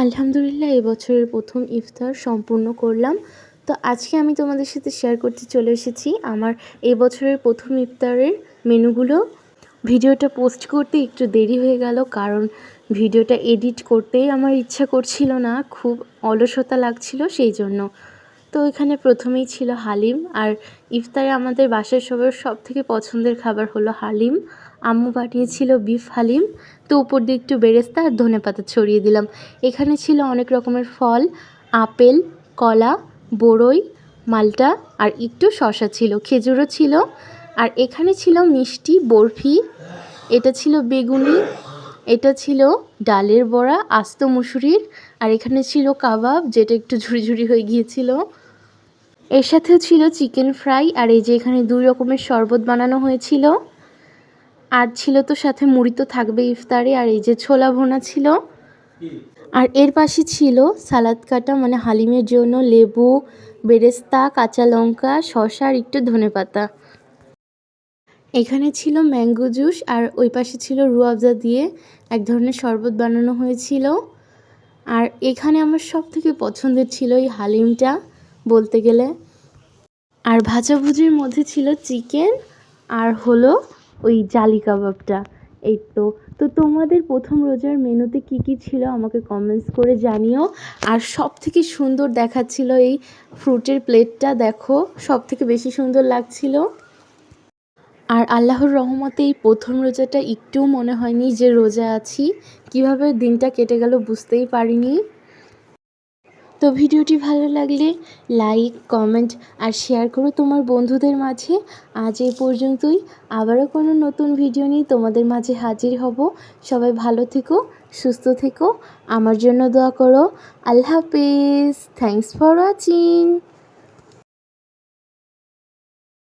আলহামদুলিল্লাহ এবছরের প্রথম ইফতার সম্পূর্ণ করলাম। তো আজকে আমি তোমাদের সাথে শেয়ার করতে চলে এসেছি আমার এবছরের প্রথম ইফতারের মেনুগুলো। ভিডিওটা পোস্ট করতে একটু দেরি হয়ে গেল, কারণ ভিডিওটা এডিট করতেই আমার ইচ্ছা করছিল না, খুব অলসতা লাগছিল সেই জন্য। তো এখানে প্রথমেই ছিল হালিম, আর ইফতারে আমাদের বাসার সবার সবথেকে পছন্দের খাবার হলো হালিম। আম্মু পাঠিয়েছিল বিফ হালিম, তো উপর দিয়ে একটু বেরেস্তা আর ধনেপাতা ছড়িয়ে দিলাম। এখানে ছিল অনেক রকমের ফল, আপেল, কলা, বড়ই, মালটা আর একটু শসা ছিল, খেজুরও ছিল। আর এখানে ছিল মিষ্টি, বরফি, এটা ছিল বেগুনি, এটা ছিল ডালের বড়া আস্ত মুসুরির, আর এখানে ছিল কাবাব যেটা একটু ঝুড়ি ঝুড়ি হয়ে গিয়েছিল। এর সাথেও ছিল চিকেন ফ্রাই, আর এই যে এখানে 2 রকমের শরবত বানানো হয়েছিল। আর ছিল তো সাথে মুড়ি তো থাকবে ইফতারে, আর এই যে ছোলা ভুনা ছিল। আর এর পাশে ছিল সালাদ কাটা, মানে হালিমের জন্য লেবু, বেরেস্তা, কাঁচা লঙ্কা, শসা আর একটু ধনেপাতা। এখানে ছিল ম্যাঙ্গো জুস, আর ওই পাশে ছিল রুয়াবজা দিয়ে এক ধরনের শরবত বানানো হয়েছিল। আর এখানে আমার সবথেকে পছন্দের ছিল এই হালিমটা বলতে গেলে। আর ভাজাভুজির মধ্যে ছিল চিকেন আর হলো ওই জালি কাবাবটা। এই তো তোমাদের প্রথম রোজার মেনুতে কি কি ছিল আমাকে কমেন্টস করে জানিও। আর সবথেকে সুন্দর দেখাচ্ছিল এই ফ্রুটের প্লেটটা, দেখো সবথেকে বেশি সুন্দর লাগছিল। আর আল্লাহর রহমতে এই প্রথম রোজাটা একটুও মনে হয়নি যে রোজা আছি, কিভাবে দিনটা কেটে গেল বুঝতেই পারিনি। তো ভিডিওটি ভালো লাগলে লাইক, কমেন্ট আর শেয়ার করো তোমার বন্ধুদের মাঝে। আজ এই পর্যন্তই, আবারও কোনো নতুন ভিডিও নিয়ে তোমাদের মাঝে হাজির হব। সবাই ভালো থেকো, সুস্থ থেকো, আমার জন্য দোয়া করো। আল্লাহ হাফিজ, থ্যাংকস ফর ওয়াচিং।